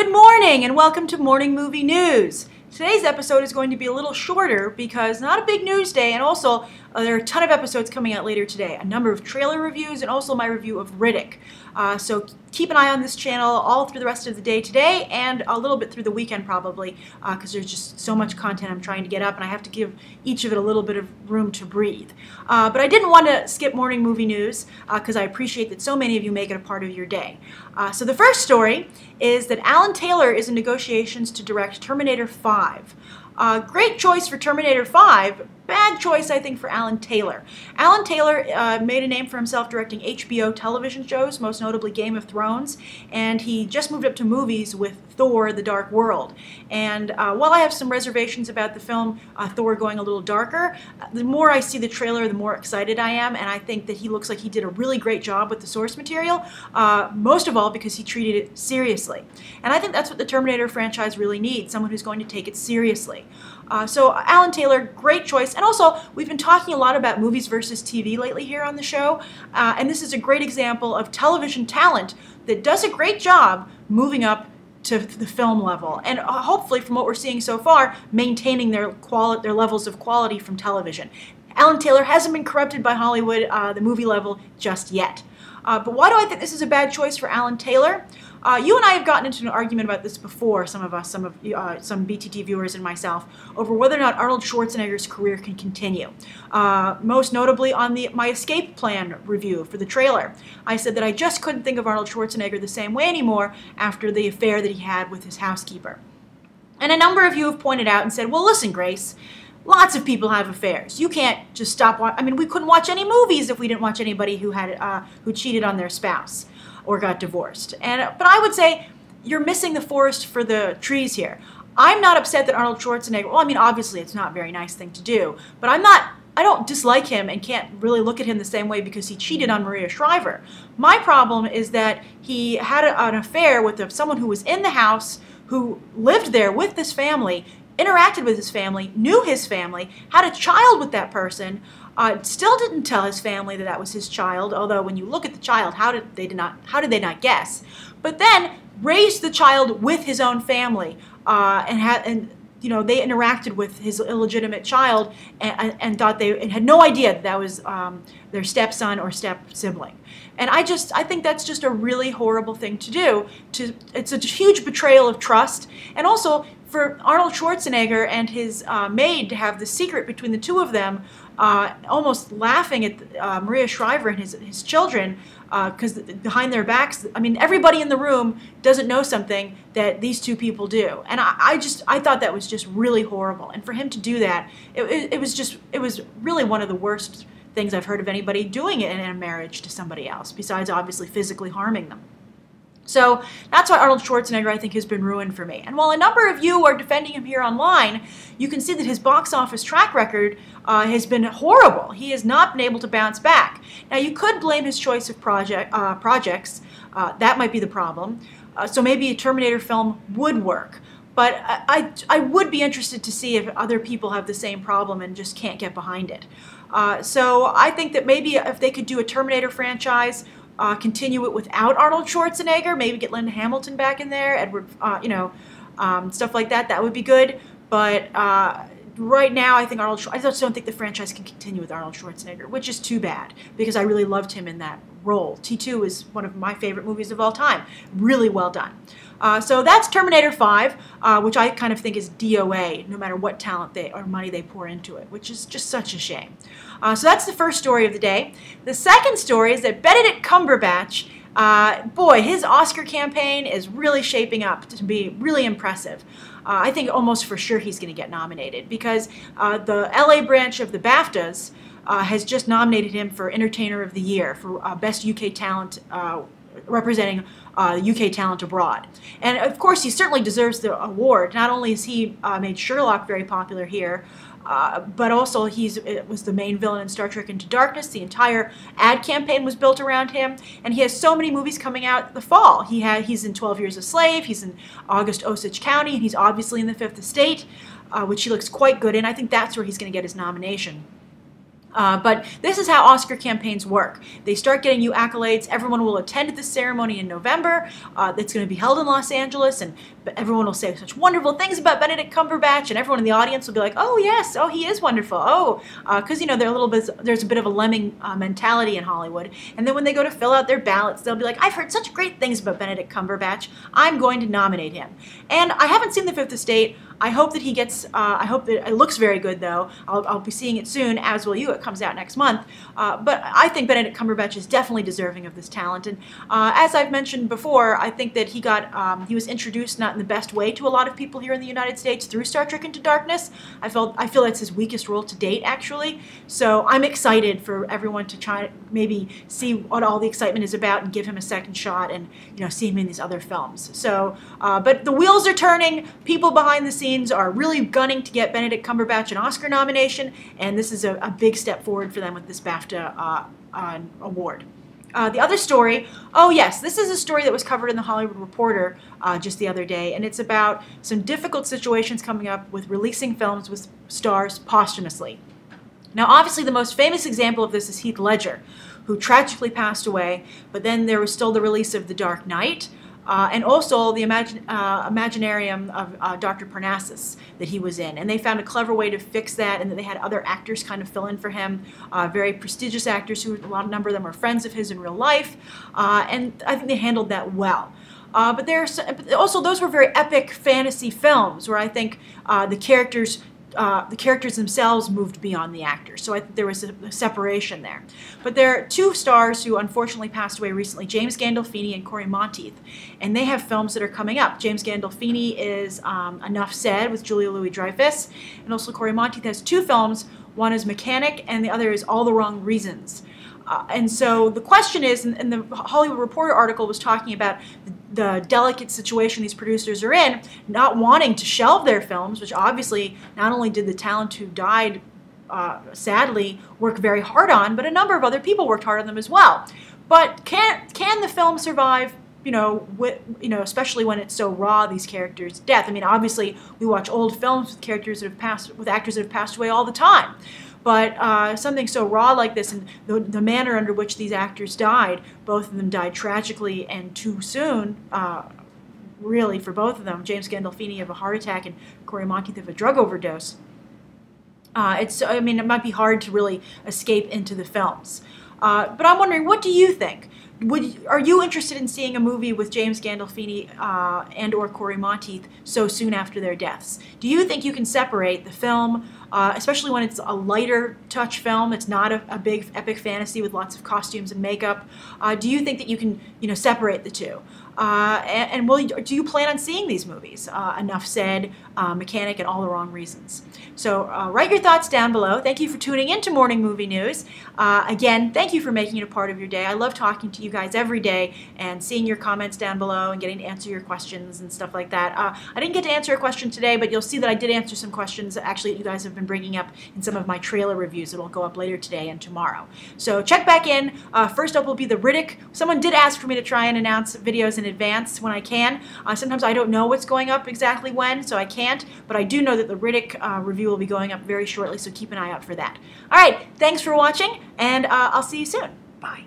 Good morning and welcome to Morning Movie News. Today's episode is going to be a little shorter because not a big news day, and also there are a ton of episodes coming out later today. A number of trailer reviews and also my review of Riddick. So keep an eye on this channel all through the rest of the day today and a little bit through the weekend probably because there's just so much content I'm trying to get up and I have to give each of it a little bit of room to breathe. But I didn't want to skip morning movie news because I appreciate that so many of you make it a part of your day. So the first story is that Alan Taylor is in negotiations to direct Terminator 5. Great choice for Terminator 5. Bad choice, I think, for Alan Taylor. Alan Taylor made a name for himself directing HBO television shows, most notably Game of Thrones, and he just moved up to movies with Thor The Dark World. And while I have some reservations about the film Thor going a little darker, the more I see the trailer, the more excited I am, and I think that he looks like he did a really great job with the source material, most of all because he treated it seriously. And I think that's what the Terminator franchise really needs, someone who's going to take it seriously. So Alan Taylor, great choice. And also, we've been talking a lot about movies versus TV lately here on the show, and this is a great example of television talent that does a great job moving up to the film level, and hopefully, from what we're seeing so far, maintaining their levels of quality from television. Alan Taylor hasn't been corrupted by Hollywood, the movie level, just yet. But why do I think this is a bad choice for Alan Taylor? You and I have gotten into an argument about this before, some BTT viewers and myself, over whether or not Arnold Schwarzenegger's career can continue. Most notably on my escape plan review for the trailer. I said that I just couldn't think of Arnold Schwarzenegger the same way anymore after the affair that he had with his housekeeper. And a number of you have pointed out and said, well, listen, Grace, lots of people have affairs. You can't just stop watching. I mean, we couldn't watch any movies if we didn't watch anybody who cheated on their spouse or got divorced. But I would say you're missing the forest for the trees here. I'm not upset that Arnold Schwarzenegger, well, I mean, obviously it's not a very nice thing to do, but I don't dislike him and can't really look at him the same way because he cheated on Maria Shriver. My problem is that he had an affair with someone who was in the house, who lived there with this family, interacted with his family, knew his family, had a child with that person, still didn't tell his family that that was his child, although when you look at the child, how did they not guess? But then raised the child with his own family, and they interacted with his illegitimate child and thought and had no idea that that was their stepson or step sibling. And I think that's just a really horrible thing to do. It's a huge betrayal of trust, and also for Arnold Schwarzenegger and his maid to have the secret between the two of them, almost laughing at Maria Shriver and his children, because behind their backs, I mean, everybody in the room doesn't know something that these two people do. And I thought that was just really horrible. And for him to do that, it was really one of the worst things I've heard of anybody doing it in a marriage to somebody else, besides obviously physically harming them. So that's why Arnold Schwarzenegger, I think, has been ruined for me. And while a number of you are defending him here online, you can see that his box office track record has been horrible. He has not been able to bounce back. Now, you could blame his choice of projects. That might be the problem. So maybe a Terminator film would work. But I would be interested to see if other people have the same problem and just can't get behind it. So I think that maybe if they could do a Terminator franchise, continue it without Arnold Schwarzenegger, maybe get Linda Hamilton back in there, Edward, stuff like that, that would be good. But right now, I just don't think the franchise can continue with Arnold Schwarzenegger, which is too bad, because I really loved him in that role. T2 is one of my favorite movies of all time. Really well done. So that's Terminator 5, which I kind of think is DOA, no matter what talent or money they pour into it, which is just such a shame. So that's the first story of the day. The second story is that Benedict Cumberbatch, boy, his Oscar campaign is really shaping up to be really impressive. I think almost for sure he's going to get nominated because the LA branch of the BAFTAs has just nominated him for Entertainer of the Year for Best UK Talent, representing UK talent abroad. And of course, he certainly deserves the award. Not only has he made Sherlock very popular here, but also was the main villain in Star Trek Into Darkness. The entire ad campaign was built around him, and he has so many movies coming out the fall. He's in 12 Years a Slave, he's in August Osage County, and he's obviously in The Fifth Estate, which he looks quite good in. I think that's where he's going to get his nomination. But this is how Oscar campaigns work. They start getting you accolades. Everyone will attend the ceremony in November. That's going to be held in Los Angeles, and everyone will say such wonderful things about Benedict Cumberbatch, and everyone in the audience will be like, "Oh yes, oh he is wonderful." Oh, because there's a bit of a lemming mentality in Hollywood. And then when they go to fill out their ballots, they'll be like, "I've heard such great things about Benedict Cumberbatch. I'm going to nominate him." And I haven't seen The Fifth Estate. I hope that he gets, I hope that it looks very good though. I'll be seeing it soon, as will you. It comes out next month. But I think Benedict Cumberbatch is definitely deserving of this talent. And as I've mentioned before, I think that he was introduced not in the best way to a lot of people here in the United States through Star Trek Into Darkness. I feel that's his weakest role to date, actually. So I'm excited for everyone to try to maybe see what all the excitement is about and give him a second shot and, see him in these other films. So, but the wheels are turning. People behind the scenes are really gunning to get Benedict Cumberbatch an Oscar nomination, and this is a big step forward for them with this BAFTA award. The other story, oh yes, this is a story that was covered in the Hollywood Reporter just the other day, and it's about some difficult situations coming up with releasing films with stars posthumously. Now, obviously, the most famous example of this is Heath Ledger, who tragically passed away, but then there was still the release of The Dark Knight, and also the Imaginarium of Dr. Parnassus that he was in. And they found a clever way to fix that, and that they had other actors kind of fill in for him, very prestigious actors who a number of them are friends of his in real life, and I think they handled that well. But also those were very epic fantasy films where I think the characters themselves moved beyond the actors. So I think there was a separation there. But there are two stars who unfortunately passed away recently, James Gandolfini and Cory Monteith. And they have films that are coming up. James Gandolfini is Enough Said with Julia Louis-Dreyfus. And also Cory Monteith has two films. One is McCanick and the other is All the Wrong Reasons. And so the question is, and the Hollywood Reporter article was talking about the delicate situation these producers are in, not wanting to shelve their films, which obviously not only did the talent who died sadly work very hard on, but a number of other people worked hard on them as well. But can the film survive? Especially when it's so raw, these characters' death. I mean, obviously, we watch old films with actors that have passed away all the time. But something so raw like this, and the manner under which these actors died, both of them died tragically and too soon, really, for both of them. James Gandolfini of a heart attack and Cory Monteith of a drug overdose. It might be hard to really escape into the films. But I'm wondering, what do you think? Are you interested in seeing a movie with James Gandolfini and or Cory Monteith so soon after their deaths? Do you think you can separate the film, especially when it's a lighter touch film, it's not a big epic fantasy with lots of costumes and makeup? Do you think that you can separate the two? Do you plan on seeing these movies? Enough Said, McCanick, and All the Wrong Reasons. So write your thoughts down below. Thank you for tuning in to Morning Movie News. Again, thank you for making it a part of your day. I love talking to you guys every day and seeing your comments down below and getting to answer your questions and stuff like that. I didn't get to answer a question today, but you'll see that I did answer some questions actually that you guys have been bringing up in some of my trailer reviews that will go up later today and tomorrow. So check back in. First up will be the Riddick. Someone did ask for me to try and announce videos in advance when I can. Sometimes I don't know what's going up exactly when, so I can't, but I do know that the Riddick review will be going up very shortly, so keep an eye out for that. All right, thanks for watching, and I'll see you soon. Bye.